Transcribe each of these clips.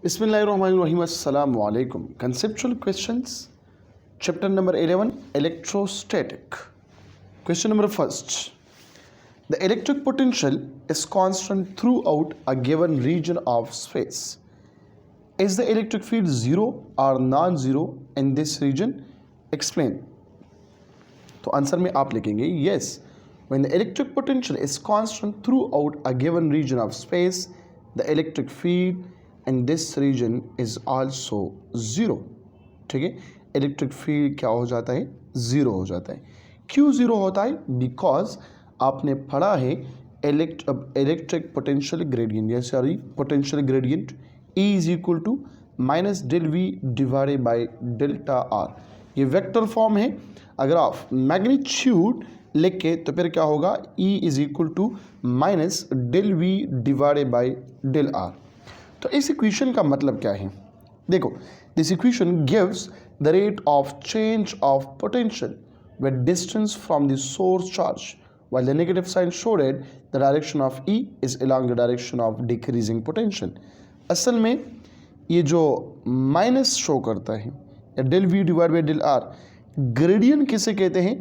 Bismillahirrahmanirrahim. Assalamu alaikum. Conceptual questions. Chapter number 11, Electrostatic. Question number first. The electric potential is constant throughout a given region of space. Is the electric field zero or non-zero in this region? Explain. तो answer में आप लिखेंगे yes. When the electric potential is constant throughout a given region of space, the electric field in this region is also zero. ठीक है, electric field क्या हो जाता है? ज़ीरो हो जाता है. क्यों ज़ीरो होता है? बिकॉज आपने पढ़ा है इलेक्ट्रिक पोटेंशियल ग्रेडियंट या sorry potential gradient E is equal to minus del V divided by delta R. ये वेक्टर फॉर्म है. अगर आप मैग्नीट्यूड लिख के तो फिर क्या होगा? E is equal to minus del V divided by del R. तो इस इक्वेशन का मतलब क्या है? देखो, this equation gives the rate of change of potential with distance from the source charge while the negative sign showed it the direction of E is along the direction of decreasing potential. असल में ये जो minus show करता है या del V divide by del R, gradient किसे कहते हैं?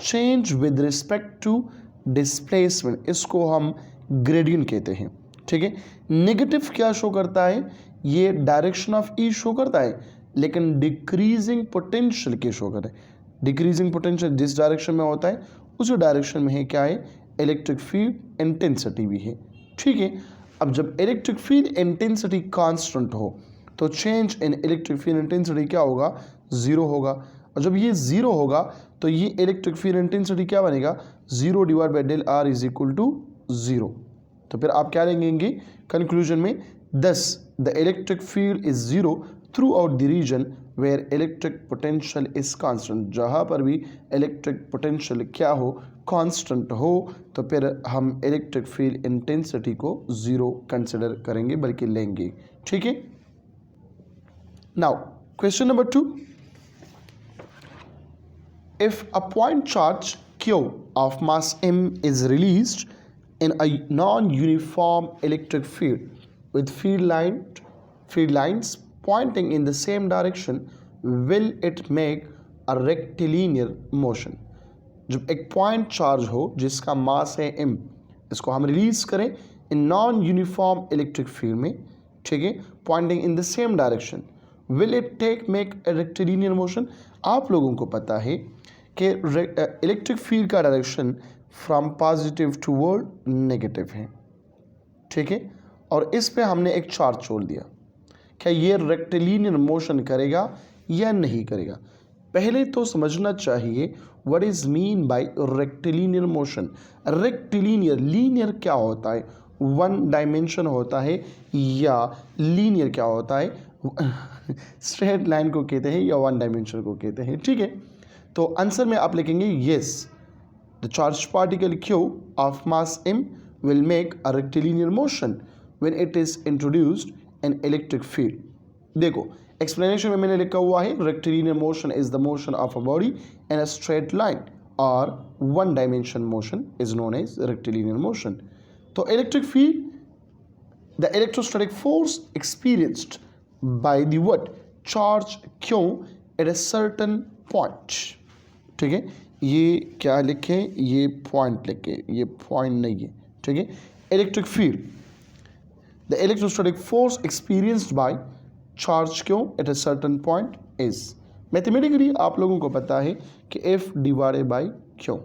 Change with respect to displacement, इसको हम ग्रेडियंट कहते हैं. ठीक है, नेगेटिव क्या शो करता है? ये डायरेक्शन ऑफ ई शो करता है, लेकिन डिक्रीजिंग पोटेंशियल के शो करता है. डिक्रीजिंग पोटेंशियल जिस डायरेक्शन में होता है उसी डायरेक्शन में है क्या है? इलेक्ट्रिक फील्ड इंटेंसिटी भी है. ठीक है, अब जब इलेक्ट्रिक फील्ड इंटेंसिटी कांस्टेंट हो तो change in electric field intensity क्या होगा? ज़ीरो होगा. और जब ये ज़ीरो होगा तो ये इलेक्ट्रिक फील्ड इंटेंसिटी क्या बनेगा? Zero divide by del R is equal to zero. तो फिर आप क्या लेंगे कंक्लूजन में? Thus the electric field is zero throughout the region where electric potential is constant. जहाँ पर भी इलेक्ट्रिक पोटेंशियल क्या हो? कांस्टेंट हो, तो फिर हम इलेक्ट्रिक फील्ड इंटेंसिटी को ज़ीरो कंसिडर करेंगे, बल्कि लेंगे. ठीक है. Now question number 2. If a point charge Q of mass m is released in a non-uniform electric field with field lines pointing in the same direction, will it make a rectilinear motion? जब एक point charge हो जिसका मास है m, इसको हम release करें in non uniform electric field में, ठीक है, pointing in the same direction, will it make a rectilinear motion? आप लोगों को पता है कि इलेक्ट्रिक फील्ड का direction from positive toward negative है. ठीक है, और इस पे हमने एक चार्ज छोड़ दिया. क्या ये रेक्टिलिनियर मोशन करेगा या नहीं करेगा? पहले तो समझना चाहिए what is mean by rectilinear motion. Rectilinear, linear क्या होता है? वन डायमेंशन होता है, या लीनियर क्या होता है? स्ट्रेट लाइन को कहते हैं या वन डायमेंशन को कहते हैं. ठीक है, तो आंसर में आप लिखेंगे yes, the charge particle Q of mass m will make a rectilinear motion when it is introduced an electric field. देखो, एक्सप्लेनेशन में मैंने लिखा हुआ है rectilinear motion is the motion of a body in a straight line or one dimension motion is known as rectilinear motion. तो electric field, the electrostatic force experienced by the what? Charge Q at a certain point. ठीक है, ये क्या लिखे? ये point लिखे, ये point नहीं है. ठीक है, electric field, the electrostatic force experienced by charge Q at a certain point is. Mathematically आप लोगों को पता है कि F divided by Q,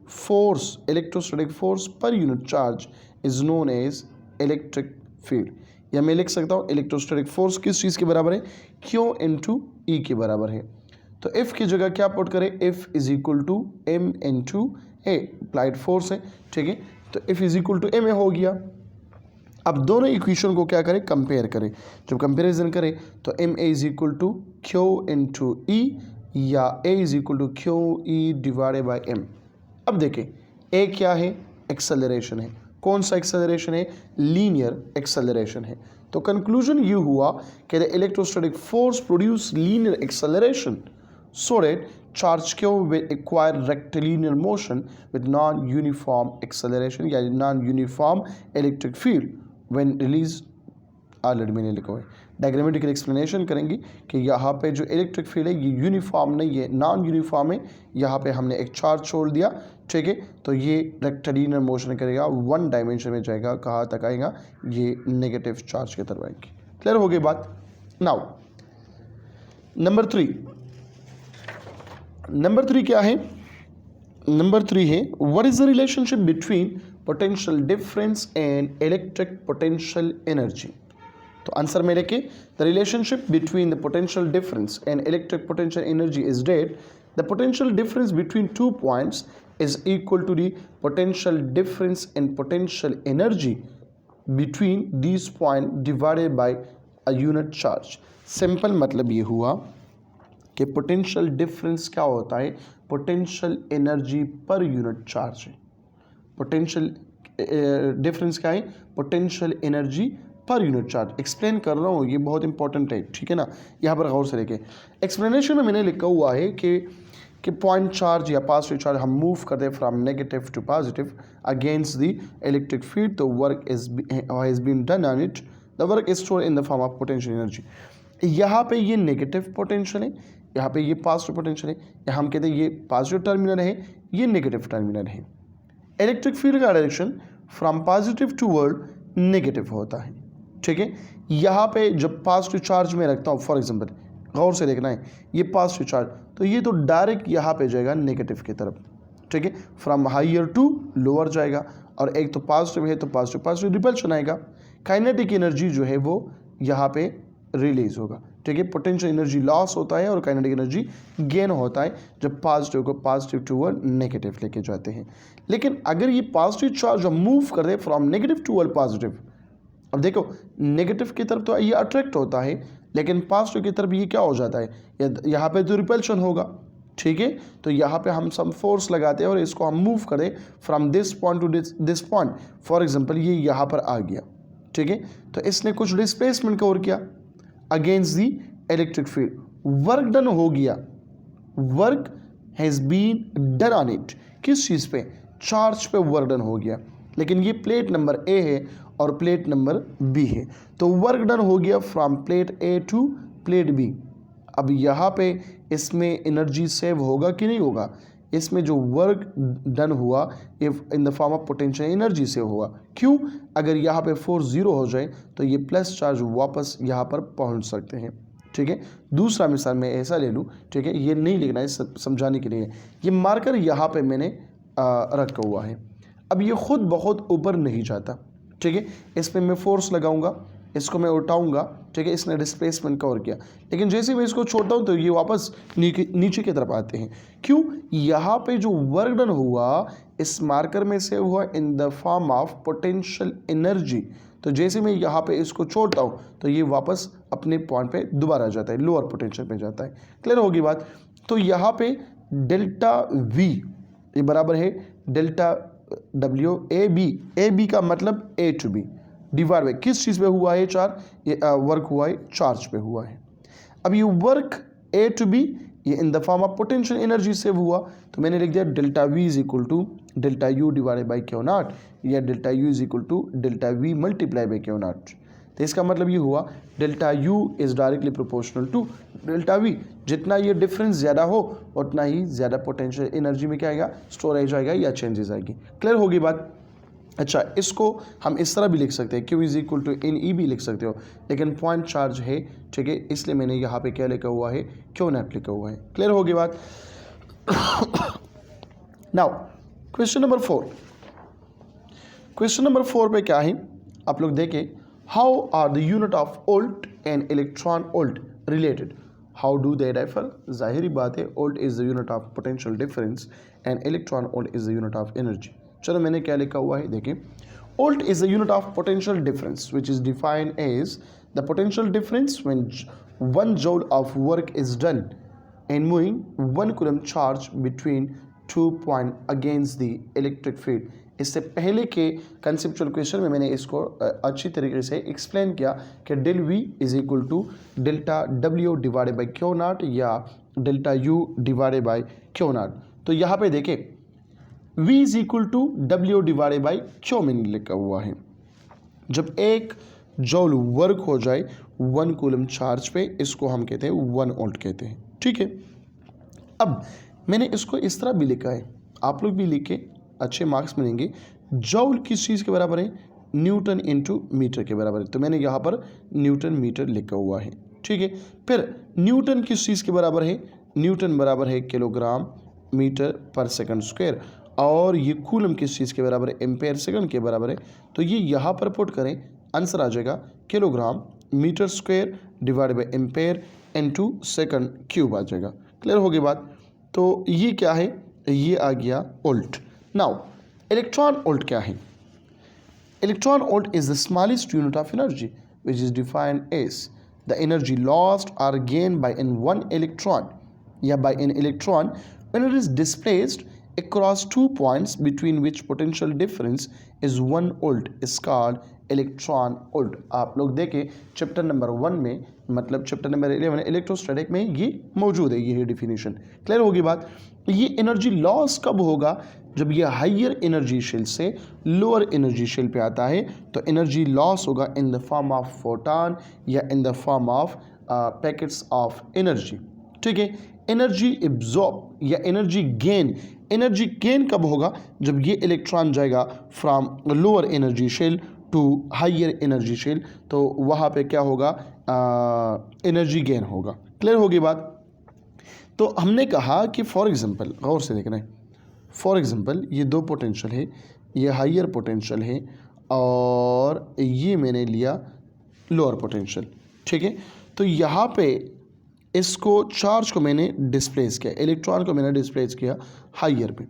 force, electrostatic force per unit charge is known as electric field. या मैं लिख सकता हूँ इलेक्ट्रोस्टैटिक फोर्स किस चीज़ के बराबर है? Q इंटू E के बराबर है. तो F की जगह क्या पुट करें? F is equal to M into A, applied force है. ठीक है, तो F is equal to M हो गया. अब दोनों इक्वेशन को क्या करें? कंपेयर करें. जब कंपेरिजन करें तो M A is equal to Q into E या A is equal to Q E divided by M. अब देखें, A क्या है? एक्सेलरेशन है. कौन सा एक्सेलरेशन है? लीनियर एक्सेलरेशन है. तो कंक्लूजन ये हुआ कि the electrostatic force produce linear acceleration, so that charge Q will acquire rectilinear motion with non-uniform acceleration या non-uniform electric field when released already मैंने लिखा हुआ है। डायग्रामेटिकल एक्सप्लेनेशन करेंगे कि यहाँ पे जो इलेक्ट्रिक फील्ड है ये यूनिफॉर्म नहीं है, नॉन यूनिफॉर्म है। यहाँ पे हमने एक चार्ज छोड़ दिया, ठीक है, तो ये रेक्टेलिनियर मोशन करेगा, वन डायमेंशन में जाएगा, कहाँ तक आएगा, ये नेगेटिव चार्ज की तरफ आएंगे। क्लियर हो गई बात। नाउ नंबर 3 क्या है? नंबर 3 है what is the relationship between potential difference and electric potential energy. तो आंसर में लिखे the relationship between the potential difference and electric potential energy is that the potential difference between 2 points is equal to the potential difference and potential energy between these point divided by a unit charge. Simple मतलब ये हुआ कि potential difference क्या होता है? Potential energy per unit charge है। Potential difference क्या है? Potential energy per unit charge. Explain कर रहा हूँ, ये बहुत इंपॉर्टेंट है, ठीक है ना, यहाँ पर गौर से देखें। एक्सप्लेनेशन में मैंने लिखा हुआ है कि पॉइंट चार्ज या पॉजिटिव चार्ज हम मूव करते हैं from negative to positive against the electric field, तो work has been done on it, the work is stored in the form of potential energy. यहाँ पे ये नेगेटिव पोटेंशियल है, यहाँ पे ये पॉजिटिव पोटेंशियल है, यहाँ हम कहते हैं ये पॉजिटिव टर्मिनल है, ये नेगेटिव टर्मिनल है। इलेक्ट्रिक फील्ड का direction from positive toward negative होता है, ठीक है। यहाँ पे जब पॉजिटिव चार्ज में रखता हूँ, फॉर एग्जांपल गौर से देखना है, ये पॉजिटिव चार्ज, तो ये तो डायरेक्ट यहाँ पे जाएगा नेगेटिव की तरफ, ठीक है, फ्रॉम हायर टू लोअर जाएगा। और एक तो पॉजिटिव है तो पॉजिटिव रिपल्शन आएगा। काइनेटिक एनर्जी जो है वो यहाँ पे रिलीज होगा, ठीक है। पोटेंशियल एनर्जी लॉस होता है और काइनेटिक एनर्जी गेन होता है जब पॉजिटिव को पॉजिटिव टूवर्ड नेगेटिव लेके जाते हैं। लेकिन अगर ये पॉजिटिव चार्ज हम मूव कर they from negative toward positive, अब देखो नेगेटिव की तरफ तो ये अट्रैक्ट होता है, लेकिन पॉजिटिव की तरफ ये क्या हो जाता है, यहाँ पे तो रिपल्शन होगा, ठीक है। तो यहाँ पे हम सम फोर्स लगाते हैं और इसको हम मूव करें from this point two this point. For example ये यहाँ पर आ गया, ठीक है, तो इसने कुछ डिस्प्लेसमेंट कवर किया against the electric field, work done हो गया, work has been done on it. किस चीज़ पे? चार्ज पे वर्क डन हो गया। लेकिन ये प्लेट नंबर ए है और प्लेट नंबर बी है, तो वर्क डन हो गया from plate A to plate B. अब यहाँ पे इसमें एनर्जी सेव होगा कि नहीं होगा? इसमें जो वर्क डन हुआ ये in the form of potential energy save हुआ। क्यों? अगर यहाँ पे फोर्स जीरो हो जाए तो ये प्लस चार्ज वापस यहाँ पर पहुँच सकते हैं, ठीक है। दूसरा मिसाल मैं ऐसा ले लूँ, ठीक है, ये नहीं लिखना है, समझाने के लिए। ये मार्कर यहाँ पे मैंने रखा हुआ है। अब ये खुद बहुत ऊपर नहीं जाता, ठीक है, इस पर मैं फोर्स लगाऊंगा, इसको मैं उठाऊंगा, ठीक है, इसने डिस्प्लेसमेंट कवर किया। लेकिन जैसे मैं इसको छोड़ता हूँ तो ये वापस नीचे की तरफ आते हैं। क्यों? यहाँ पे जो वर्क डन हुआ इस मार्कर में से हुआ इन the form of potential energy. तो जैसे मैं यहाँ पे इसको छोड़ता हूँ तो ये वापस अपने पॉइंट पे दोबारा जाता है, लोअर पोटेंशियल पे जाता है। क्लियर होगी बात। तो यहाँ पे डेल्टा वी ये बराबर है डेल्टा डब्ल्यू ए बी का मतलब ए टू बी डिवाइड बाय किस चीज़ पे हुआ है? चार्ज, ये वर्क हुआ है चार्ज पे हुआ है। अब ये वर्क ए टू बी ये in the form of potential energy save हुआ, तो मैंने लिख दिया delta V is equal to delta U divided by Q naught, या delta U is equal to delta V multiply by Q naught. तो इसका मतलब ये हुआ delta U is directly proportional to delta V. जितना ये डिफरेंस ज़्यादा हो उतना ही ज़्यादा पोटेंशियल एनर्जी में क्या आएगा? स्टोरेज आएगा या चेंजेस आएगी। क्लियर होगी बात। अच्छा, इसको हम इस तरह भी लिख सकते हैं, Q is equal to N E भी लिख सकते हो, लेकिन पॉइंट चार्ज है, ठीक है, इसलिए मैंने यहाँ पे क्या लिखा हुआ है? क्यू नॉट लिखा हुआ है। क्लियर होगी बात। Now question number 4। Question number 4 पे क्या है आप लोग देखें, how are the unit of volt and electron volt related, how do they differ. जाहिर बात है volt is the unit of potential difference and electron volt is the unit of energy. चलो मैंने क्या लिखा हुआ है देखें, volt is the unit of potential difference which is defined as the potential difference when 1 joule of work is done and moving 1 coulomb charge between 2 point against the electric field. इससे पहले के कंसेप्चुअल क्वेश्चन में मैंने इसको अच्छी तरीके से explain किया कि del V is equal to delta W divided by Q naught या delta U divided by Q naught. तो यहाँ पे देखें V is equal to W divided by Q मैंने लिखा हुआ है। जब एक जॉल वर्क हो जाए 1 कूलम चार्ज पे, इसको हम कहते हैं 1 वोल्ट कहते हैं। ठीक है, अब मैंने इसको इस तरह भी लिखा है, आप लोग भी लिखे, अच्छे मार्क्स मिलेंगे। जॉल किस चीज़ के बराबर है? न्यूटन इंटू मीटर के बराबर है, तो मैंने यहाँ पर न्यूटन मीटर लिखा हुआ है। ठीक है, फिर न्यूटन किस चीज़ के बराबर है? न्यूटन बराबर है किलोग्राम मीटर पर सेकंड स्क्वायर, और ये कूलम किस चीज़ के बराबर है? एम्पेयर सेकंड के बराबर है। तो ये यहाँ पर पुट करें, आंसर आ जाएगा kilogram metre square divide by ampere into second cube आ जाएगा। क्लियर हो गई बात? तो ये क्या है? ये आ गया वोल्ट। नाउ इलेक्ट्रॉन वोल्ट क्या है? Electron volt is the smallest unit of energy which is defined as the energy lost or gained by in one electron, by an electron when it is displaced across 2 points between which potential difference is 1 volt is called electron volt. आप लोग देखें chapter number 1 में, मतलब chapter number 11 electrostatic में ये मौजूद है, ये है डिफिनीशन। क्लियर होगी बात? ये एनर्जी लॉस कब होगा? जब ये हायर एनर्जी शेल से लोअर एनर्जी शेल पे आता है, तो एनर्जी लॉस होगा in the form of photon या in the form of packets of energy. ठीक है, एनर्जी एब्जॉर्ब या एनर्जी गेन कब होगा? जब ये इलेक्ट्रॉन जाएगा from lower energy shell to higher energy shell, तो वहाँ पे क्या होगा? एनर्जी गेन होगा। क्लियर होगी बात? तो हमने कहा कि फॉर एग्जांपल, गौर से देखना है, फॉर एग्जांपल ये 2 पोटेंशियल है, ये हायर पोटेंशियल है और ये मैंने लिया लोअर पोटेंशियल। ठीक है, तो यहाँ पे इसको चार्ज को मैंने डिस्प्लेस किया, इलेक्ट्रॉन को मैंने डिस्प्लेस किया हायर पे।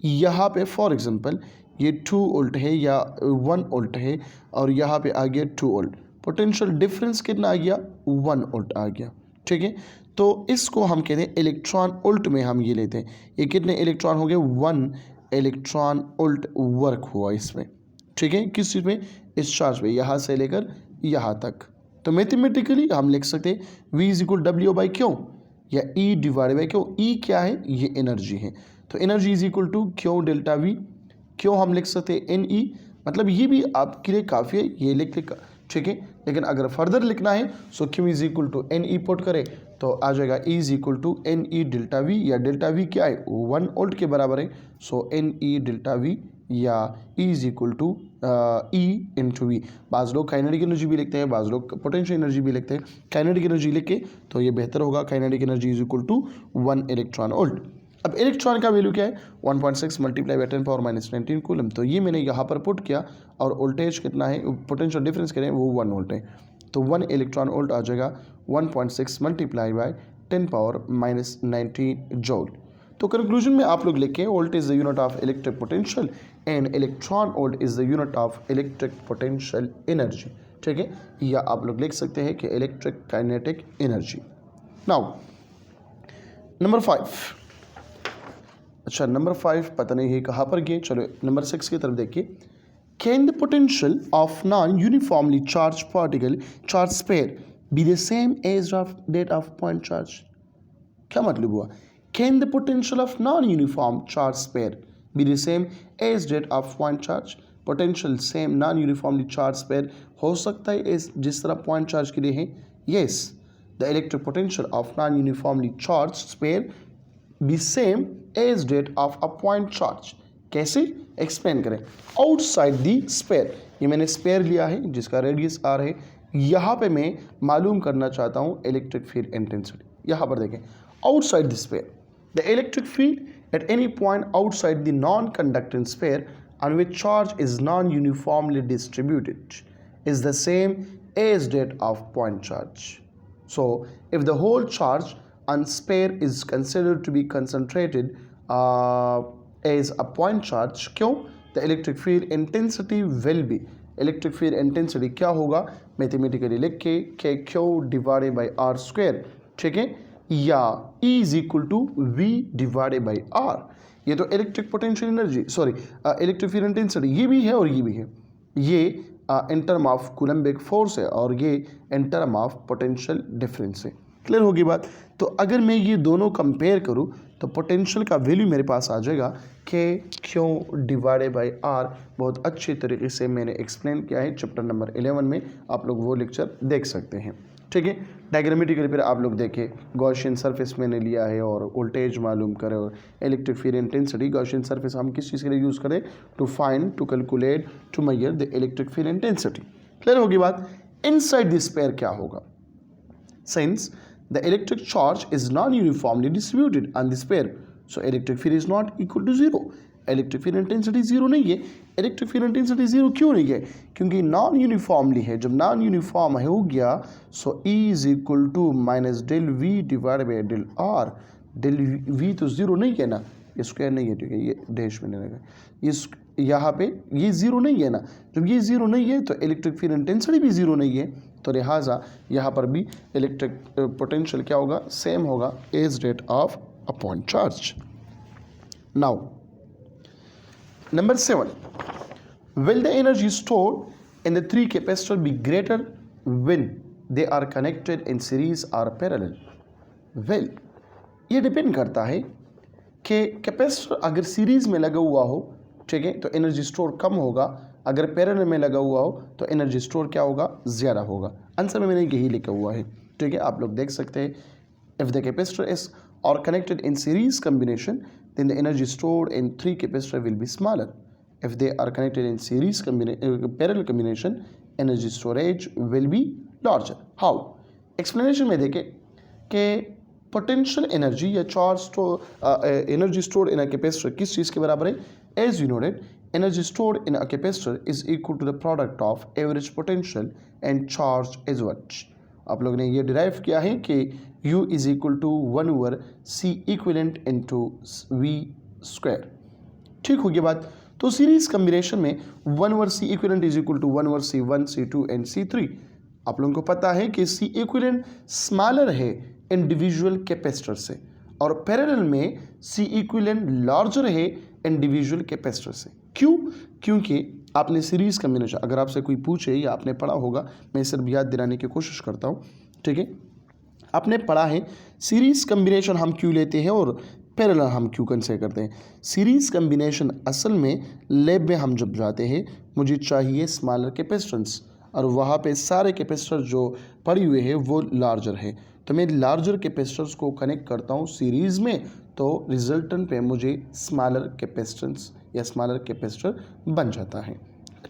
यहाँ पे फॉर एग्जांपल ये 2 वोल्ट है या 1 वोल्ट है और यहाँ पे आ गया 2 वोल्ट, पोटेंशियल डिफरेंस कितना आ गया? 1 वोल्ट आ गया। ठीक है, तो इसको हम कहते हैं इलेक्ट्रॉन वोल्ट में हम ये लेते हैं। ये कितने इलेक्ट्रॉन हो गए? 1 इलेक्ट्रॉन वोल्ट वर्क हुआ इसमें। ठीक है, किस चीज़ में? इस चार्ज पे, यहाँ से लेकर यहाँ तक। तो मैथमेटिकली हम लिख सकते हैं V is equal W by Q या E divide by Q. E क्या है? ये एनर्जी है, तो energy is equal to Q delta V। क्यों हम लिख सकते हैं NE, मतलब ये भी आपके लिए काफ़ी है, ये लिख। ठीक है, लेकिन अगर फर्दर लिखना है so Q is equal to NE put करें तो आ जाएगा E is equal to NE delta V, या डेल्टा V क्या है? 1 वोल्ट के बराबर है, सो NE डेल्टा V या E is equal to E into V। बाज़ लोग काइनेटिक एनर्जी भी लिखते हैं, बाज़ लोग पोटेंशियल एनर्जी भी लिखते हैं। काइनेटिक एनर्जी लिख के तो ये बेहतर होगा, kinetic energy is equal to 1 electron volt. अब इलेक्ट्रॉन का वैल्यू क्या है? 1.6 multiply by 10 power minus 19 coulomb. तो ये मैंने यहाँ पर पुट किया और वोल्टेज कितना है, पोटेंशियल डिफरेंस करें वो 1 वोल्ट है, तो 1 इलेक्ट्रॉन वोल्ट आ जाएगा 1.6 multiply by 10 power minus 19 joule. तो कंक्लूजन में आप लोग लिखें volt is the unit of electric potential and electron volt is the unit of electric potential energy. ठीक है, या आप लोग लिख सकते हैं कि electric kinetic energy. Now number 5, अच्छा नंबर 5 पता नहीं है कहाँ पर गए, चलो नंबर 6 की तरफ देखिए। Can the potential of non uniformly charge particle charge sphere be the same as of that of point charge? क्या मतलब हुआ? Can the potential of non uniform charge sphere be the same as that of point charge? Potential same non uniformly charge sphere हो सकता है इस जिस तरह point charge के लिए है? Yes, the electric potential of non uniformly charge sphere be same as that of a point charge. कैसे? एक्सप्लेन करें। आउटसाइड दी स्पेयर, ये मैंने स्पेयर लिया है जिसका रेडियस R है, यहाँ पे मैं मालूम करना चाहता हूँ इलेक्ट्रिक फील्ड इंटेंसिटी। यहाँ पर देखें, outside the sphere the electric field at any point outside the non conducting sphere on which charge is non-uniformly distributed is the same as that of point charge. So if the whole charge on sphere is considered to be concentrated as a point charge, क्यों? The electric field intensity will be, electric field intensity क्या होगा? Mathematically लिख के Q divided by R square. ठीक है, या E is equal to V divided by R। ये तो electric potential energy, sorry electric field intensity ये भी है और ये भी है। ये in term of coulombic force है और ये in term of potential difference है। क्लियर होगी बात? तो अगर मैं ये दोनों कंपेयर करूँ तो पोटेंशियल का वैल्यू मेरे पास आ जाएगा के क्यू डिवाइडेड बाई आर। बहुत अच्छे तरीके से मैंने एक्सप्लेन किया है चैप्टर नंबर 11 में, आप लोग वो लेक्चर देख सकते हैं। ठीक है, डायग्रामेटिकली फिर आप लोग देखें, गॉसियन सरफेस मैंने लिया है और वोल्टेज मालूम करें और electric field intensity. Gaussian surface हम किस चीज़ के लिए यूज़ करें? To find, to calculate, to measure the electric field intensity. Clear होगी बात? इनसाइड दिस पेयर क्या होगा? Since the electric charge is non uniformly distributed on this sphere, so electric field is not equal to zero. Electric field intensity zero नहीं है। Electric field intensity zero क्यों नहीं है? क्योंकि नॉन यूनिफॉर्मली है। जब नॉन यूनिफॉर्म हो गया so E is equal to minus del V divide by del R. Del V तो जीरो नहीं है ना, ये स्क्वायर नहीं है, ठीक है, ये डैश में नहीं रहेगा, ये यहाँ पे ये जीरो नहीं है ना। जब ये जीरो नहीं है तो इलेक्ट्रिक फील्ड इंटेंसिटी भी जीरो नहीं है, तो लिहाजा यहाँ पर भी इलेक्ट्रिक पोटेंशियल क्या होगा? सेम होगा as that of a point charge. Now Number 7, will the energy stored in the three capacitors be greater when they are connected in series or parallel? Well, ये डिपेंड करता है कि capacitor अगर series में लगा हुआ हो, ठीक है, तो एनर्जी स्टोर कम होगा। अगर पैरेलल में लगा हुआ हो तो एनर्जी स्टोर क्या होगा? ज़्यादा होगा। आंसर में मैंने यही लिखा हुआ है, ठीक है, आप लोग देख सकते हैं। If the capacitor is or connected in series combination, then the energy stored in three capacitor will be smaller. If they are connected in series parallel combination, energy storage will be larger. How? Explanation में देखें कि potential energy या charge energy stored in a capacitor किस चीज़ के बराबर है? As you noted, energy stored in a capacitor is equal to the product of average potential and charge as what? आप लोगों ने ये डिराइव किया है कि U is equal to 1/c equivalent into V square. ठीक होगी बात? तो सीरीज कम्बिनेशन में 1/c equivalent is equal to 1/c1, c2 and c3। आप लोगों को पता है कि c इक्विलेंट स्मॉलर है इंडिविजुअल कैपेसिटर से, और पैरेलल में c इक्विलेंट लार्जर है इंडिविजुअल कैपेसिटर से। क्यों? क्योंकि आपने सीरीज कम्बिनेशन, अगर आपसे कोई पूछे या आपने पढ़ा होगा, मैं सिर्फ याद दिलाने की कोशिश करता हूँ, ठीक है, आपने पढ़ा है सीरीज कम्बिनेशन हम क्यों लेते हैं और पैरेलल हम क्यों कंसीडर करते हैं। सीरीज कम्बिनेशन असल में लैब में हम जब जाते हैं, मुझे चाहिए स्मॉलर कैपेसिटेंस, और वहाँ पे सारे कैपेसिटर जो पड़ी हुए हैं वो लार्जर है, तो मैं लार्जर कैपेसिटर्स को कनेक्ट करता हूँ सीरीज़ में, तो रिजल्टेंट पे मुझे स्मॉलर कैपेसिटेंस या स्मॉलर कैपेसिटर बन जाता है।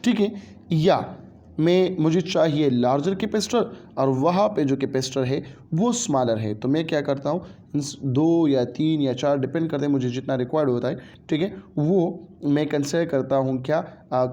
ठीक है, या मुझे चाहिए लार्जर कैपेसिटर और वहाँ पे जो कैपेसिटर है वो स्मॉलर है, तो मैं क्या करता हूँ, 2 या 3 या 4 डिपेंड करते हैं मुझे जितना रिक्वायर्ड होता है, ठीक है, वो मैं कंसीडर करता हूँ क्या,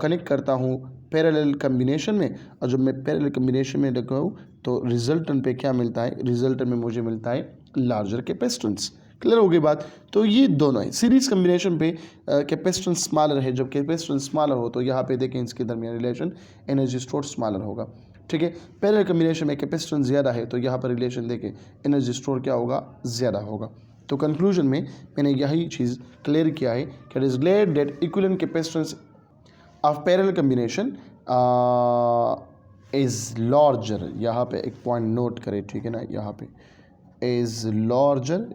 कनेक्ट करता हूँ पैरेलल कम्बिनेशन में। और जब मैं पैरेलल कम्बिनेशन में लगाऊँ तो रिजल्टेंट पे क्या मिलता है? रिजल्टेंट में मुझे मिलता है लार्जर कैपेसिटेंस। क्लियर हो गई बात? तो ये दोनों है। सीरीज कम्बिनेशन पे कैपेसिटेंस स्मॉलर है, जब कैपेसिटेंस स्मॉलर हो तो यहाँ पे देखें इसके दरमियान रिलेशन एनर्जी स्टोर स्मॉलर होगा। ठीक है, पैरेलल कम्बिनेशन में कैपेसिटेंस ज़्यादा है तो यहाँ पर रिलेशन देखें एनर्जी स्टोर क्या होगा? ज़्यादा होगा। तो कंक्लूजन में मैंने यही चीज़ क्लियर किया है कि it is glad that equivalent capacitance of parallel combination is larger. यहाँ पे एक पॉइंट नोट करें, ठीक है ना, यहाँ पे इज़ लार्जर,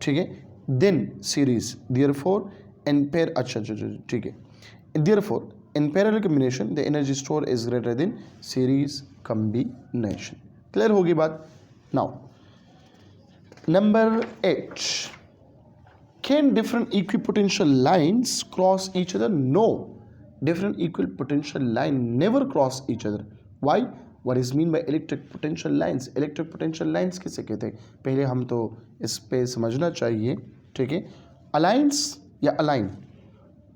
ठीक है, then series, therefore in pair, अच्छा, ठीक है, therefore in parallel combination the energy store is greater than series combination. Clear होगी बात? Now number 8, can different equipotential lines cross each other? No, different equal potential line never cross each other. Why? What is mean by electric potential lines? Electric potential lines किसे कहते हैं? पहले हम तो इस पे समझना चाहिए, ठीक है। Alliance या align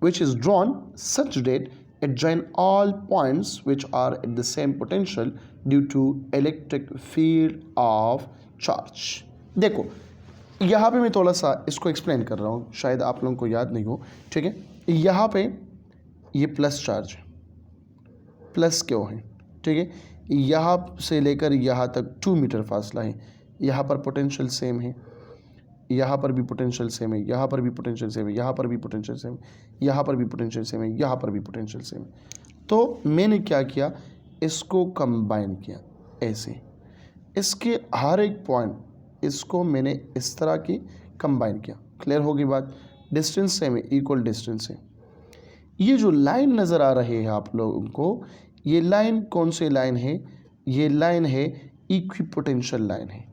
which is drawn such that it join all points which are at the same potential due to electric field of charge. देखो यहाँ पे मैं थोड़ा सा इसको एक्सप्लेन कर रहा हूँ, शायद आप लोगों को याद नहीं हो, ठीक है। यहाँ पे ये प्लस चार्ज, प्लस क्यों है, ठीक है, यहाँ से लेकर यहाँ तक 2 मीटर फासला है, यहाँ पर पोटेंशियल सेम है, यहाँ पर भी पोटेंशियल सेम है, यहाँ पर भी पोटेंशियल सेम है, यहाँ पर भी पोटेंशियल सेम है, यहाँ पर भी पोटेंशियल सेम है, यहाँ पर भी पोटेंशियल सेम है। तो मैंने क्या किया, इसको कंबाइन किया ऐसे, इसके हर एक पॉइंट इसको मैंने इस तरह की कंबाइन किया। क्लियर होगी बात? डिस्टेंस सेम है, इक्वल डिस्टेंस है। ये जो लाइन नज़र आ रही है आप लोगों को, ये लाइन कौन सी लाइन है? ये लाइन है इक्विपोटेंशियल लाइन है।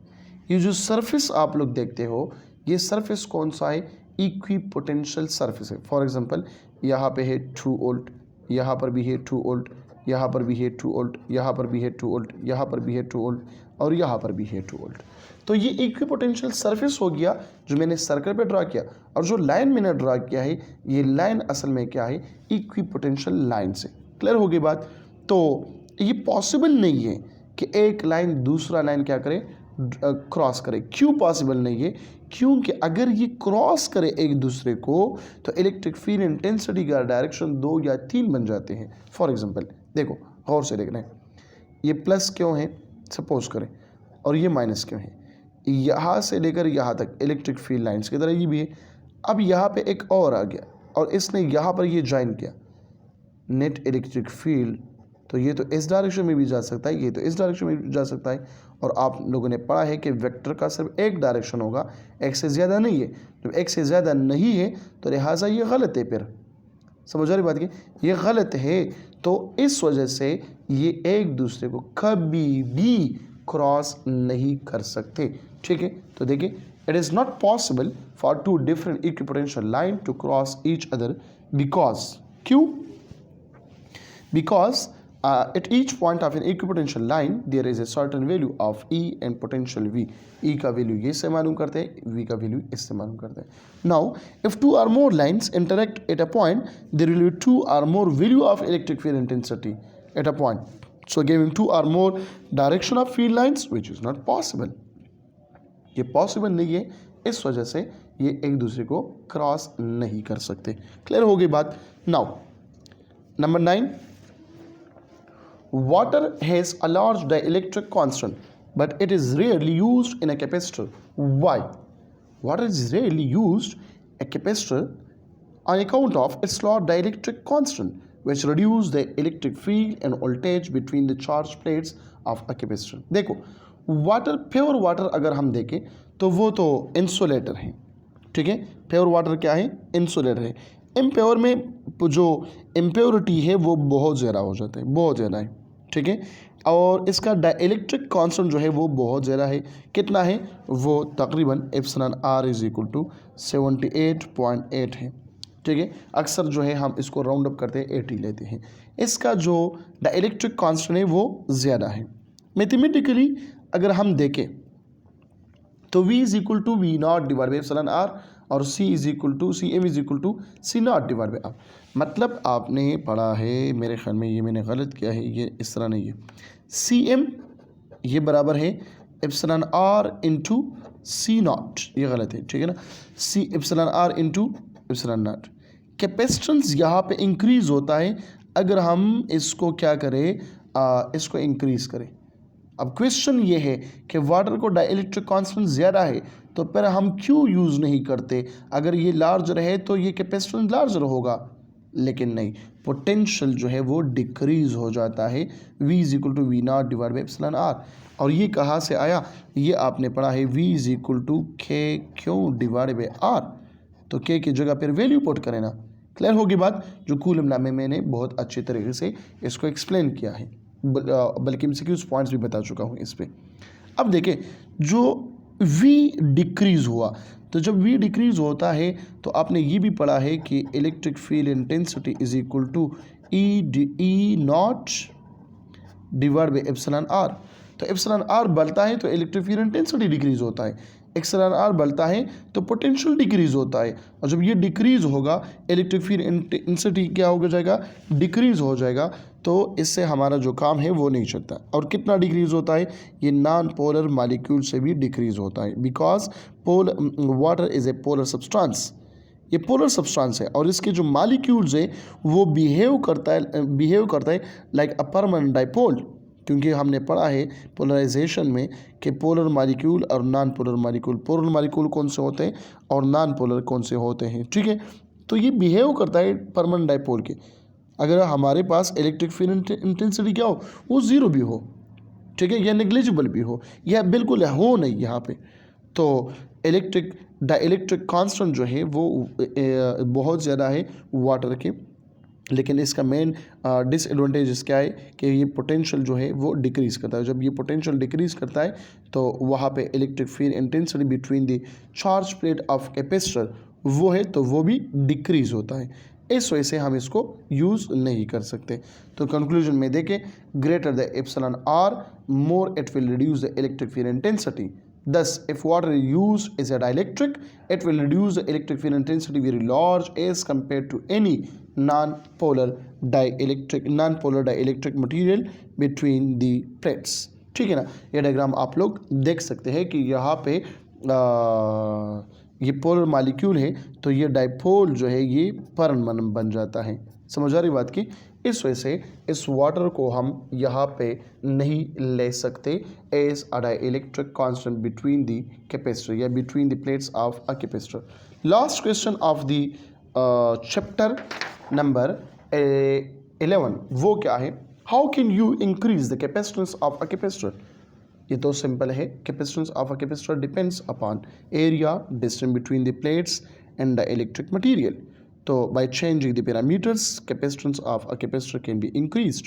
ये जो सरफेस आप लोग देखते हो, ये सरफेस कौन सा है? इक्विपोटेंशियल सरफेस है। फॉर एग्जांपल यहाँ पे है 2 वोल्ट, यहाँ पर भी है 2 वोल्ट, यहाँ पर भी है 2 वोल्ट, यहाँ पर भी है 2 वोल्ट, यहाँ पर भी है 2 वोल्ट और यहाँ पर भी है 2 वोल्ट। तो ये इक्विपोटेंशियल सरफेस हो गया जो मैंने सर्कल पे ड्रा किया। और जो लाइन मैंने ड्रा किया है, ये लाइन असल में क्या है? इक्विपोटेंशियल लाइन से। क्लियर होगी बात? तो ये पॉसिबल नहीं है कि एक लाइन दूसरा लाइन क्या करे? क्रॉस करे। क्यों पॉसिबल नहीं है? क्योंकि अगर ये क्रॉस करे एक दूसरे को तो इलेक्ट्रिक फील्ड इंटेंसिटी का डायरेक्शन 2 या 3 बन जाते हैं। फॉर एग्जांपल देखो, गौर से देखना है, ये प्लस क्यों है सपोज करें, और ये माइनस क्यों है? यहाँ से लेकर यहाँ तक इलेक्ट्रिक फील्ड लाइंस की तरह ये भी है। अब यहाँ पे एक और आ गया और इसने यहाँ पर ये ज्वाइन किया, नेट इलेक्ट्रिक फील्ड। तो ये तो इस डायरेक्शन में भी जा सकता है, ये तो इस डायरेक्शन में भी जा सकता है। और आप लोगों ने पढ़ा है कि वेक्टर का सिर्फ एक डायरेक्शन होगा, एक से ज़्यादा नहीं है। जब एक से ज़्यादा नहीं है तो लिहाजा ये गलत है। फिर समझ आ रही बात की? ये गलत है। तो इस वजह से ये एक दूसरे को कभी भी क्रॉस नहीं कर सकते। ठीक है, तो देखिए, it is not possible for 2 different equipotential line to cross each other because, क्यों? Because at each point of an equipotential line there is a certain value of E and potential V. E का value ये से मालूम करते हैं, V का value इससे मालूम करते हैं। Now if 2 or more lines interact at a point, there will be 2 or more value of electric field intensity at a point. So giving 2 or more direction of field lines, which is not possible. ये possible नहीं है, इस वजह से ये एक दूसरे को क्रॉस नहीं कर सकते। क्लियर हो गई बात? Now number 9, water has a large dielectric constant, but it is rarely used in a capacitor. Why? Water is rarely used a capacitor on account of its large dielectric constant, which reduce the electric field and voltage between the charged plates of a capacitor. देखो, water, pure water अगर हम देखें तो वो तो insulator है। ठीक है, प्योर वाटर क्या है? इंसुलेटर है। इम्प्योर में जो इम्प्योरिटी है वो बहुत ज़्यादा हो जाता है, बहुत ज़्यादा है। ठीक है, और इसका डाइलेक्ट्रिक कांस्टेंट जो है वो बहुत ज़्यादा है। कितना है? वो तकरीबन epsilon R is equal to 78.8 है। ठीक है, अक्सर जो है हम इसको राउंड अप करते हैं 80 लेते हैं। इसका जो डाइलेक्ट्रिक कांस्टेंट है वो ज़्यादा है। मैथमेटिकली अगर हम देखें तो V is equal to V not divide by epsilon R और C is equal to C M is equal to C not divide by R. मतलब आपने पढ़ा है, मेरे ख्याल में ये मैंने गलत किया है, ये इस तरह नहीं है। सी एम ये बराबर है epsilon R into C naught, ये गलत है। ठीक है ना, C epsilon R into epsilon naught. Capacitance यहाँ पे इंक्रीज होता है अगर हम इसको क्या करें, इसको इंक्रीज करें। अब क्वेश्चन ये है कि वाटर को डाइलेक्ट्रिक कांस्टेंट ज़्यादा है तो फिर हम क्यों यूज़ नहीं करते? अगर ये लार्जर है तो ये कैपेसिटेंस लार्जर होगा, लेकिन नहीं, पोटेंशियल जो है वो डिक्रीज हो जाता है। V is equal to V not divide by epsilon R. और ये कहाँ से आया? ये आपने पढ़ा है V इज इक्वल टू के क्यों डिवाइड बाई आर। तो के की जगह पर वैल्यू पुट करें ना। क्लियर होगी बात? जो कूलम लॉ में मैंने बहुत अच्छे तरीके से इसको एक्सप्लेन किया है, बल्कि MCQs पॉइंट्स भी बता चुका हूँ इस पर। अब देखें, जो V डिक्रीज़ हुआ, तो जब V डिक्रीज़ होता है तो आपने ये भी पढ़ा है कि electric field intensity is equal to E not divide by epsilon R. तो एप्सिलॉन आर बढ़ता है तो इलेक्ट्रिक फील्ड इंटेंसिटी डिक्रीज़ होता है, एप्सिलॉन आर बढ़ता है तो पोटेंशियल डिक्रीज़ होता है। और जब ये डिक्रीज़ होगा, इलेक्ट्रिक फील्ड इंटेंसिटी क्या हो जाएगा? डिक्रीज़ हो जाएगा। तो इससे हमारा जो काम है वो नहीं चलता। और कितना डिक्रीज़ होता है? ये नॉन पोलर मालिक्यूल से भी डिक्रीज़ होता है, because water is a polar substance. ये पोलर सब्सटेंस है और इसके जो मालिक्यूल्स है वो बिहेव करता है लाइक अ परमानेंट डाइपोल। क्योंकि हमने पढ़ा है पोलराइजेशन में कि पोलर मालिक्यूल और non polar molecule, polar molecule कौन से होते हैं और नॉन पोलर कौन से होते हैं। ठीक है, तो ये बिहेव करता है परमानेंट डाइपोल के। अगर हमारे पास इलेक्ट्रिक फील्ड इंटेंसिटी क्या हो, वो ज़ीरो भी हो, ठीक है, या नेग्लिजिबल भी हो, या बिल्कुल हो नहीं यहाँ पे, तो डाइलेक्ट्रिक कांस्टेंट जो है वो बहुत ज़्यादा है वाटर के, लेकिन इसका मेन डिसएडवांटेज क्या है कि ये पोटेंशियल जो है वो डिक्रीज़ करता है। जब ये पोटेंशियल डिक्रीज़ करता है तो वहाँ पे electric field intensity between the charge plate of capacitor वो है तो वो भी डिक्रीज़ होता है। इस वजह से हम इसको यूज़ नहीं कर सकते। तो कंक्लूजन में देखें, greater the epsilon R more it will reduce the electric field intensity. Thus, if water used is a dielectric, it will reduce the electric field intensity very large as compared to any non-polar dielectric material between the plates। ठीक है ना। ये diagram आप लोग देख सकते हैं कि यहाँ पे ये पोलर मॉलिक्यूल है तो ये डाइपोल जो है ये परमाणु बन जाता है। समझ आ रही बात की। इस वजह से इस वाटर को हम यहाँ पे नहीं ले सकते as a dielectric constant between the capacitor या between the plates of a capacitor. Last question of the chapter number 11 वो क्या है, how can you increase the capacitance of a capacitor. ये तो सिंपल है, capacitance of a capacitor depends upon area distance between the plates and the electric material. तो by changing the parameters capacitance of a capacitor can be increased।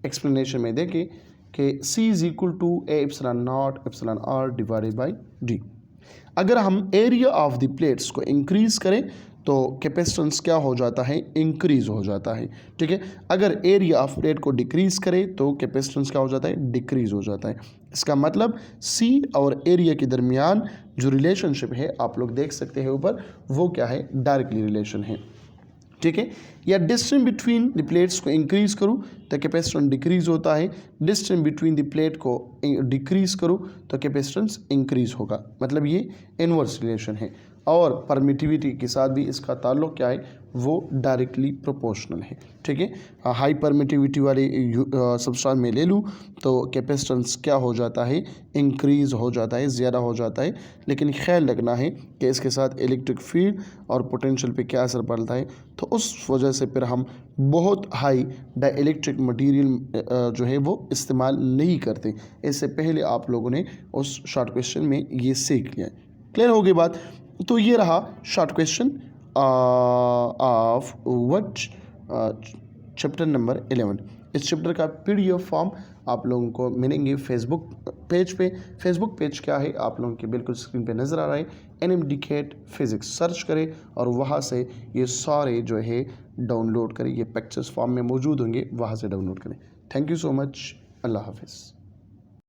explanation में देखें कि C is equal to A epsilon naught epsilon R divided by D। अगर हम area of the plates को increase करें तो capacitance क्या हो जाता है, इंक्रीज हो जाता है। ठीक है, अगर एरिया ऑफ प्लेट को डिक्रीज करें तो कैपेसिटेंस क्या हो जाता है, डिक्रीज हो जाता है। इसका मतलब सी और एरिया के दरमियान जो रिलेशनशिप है आप लोग देख सकते हैं ऊपर, वो क्या है, डायरेक्टली रिलेशन है। ठीक है, या डिस्टेंस बिटवीन द प्लेट्स को इंक्रीज करूँ तो कैपेसिटेंस डिक्रीज होता है, डिस्टेंस बिटवीन द प्लेट को डिक्रीज करूँ तो कैपेसिटेंस इंक्रीज होगा। मतलब ये इनवर्स रिलेशन है। और परमिटिविटी के साथ भी इसका ताल्लुक क्या है, वो डायरेक्टली प्रोपोर्शनल है। ठीक है, हाई परमिटिविटी वाले सब्सटेंस में ले लूँ तो कैपेसिटेंस क्या हो जाता है, इंक्रीज हो जाता है, ज़्यादा हो जाता है। लेकिन ख्याल रखना है कि इसके साथ इलेक्ट्रिक फील्ड और पोटेंशियल पे क्या असर पड़ता है, तो उस वजह से फिर हम बहुत हाई डाइलेक्ट्रिक मटेरियल जो है वो इस्तेमाल नहीं करते। इससे पहले आप लोगों ने उस शॉर्ट क्वेश्चन में ये सीख लिया। क्लियर हो गई बात। तो ये रहा short question of what chapter number 11। इस चैप्टर का PDF फॉर्म आप लोगों को मिलेंगे फेसबुक पेज पे। फेसबुक पेज क्या है आप लोगों के बिल्कुल स्क्रीन पे नज़र आ रहा है, NMDCAT फिज़िक्स सर्च करें और वहाँ से ये सारे जो है डाउनलोड करें। ये पिक्चर्स फॉर्म में मौजूद होंगे, वहाँ से डाउनलोड करें। Thank you so much. अल्लाह हाफिज़।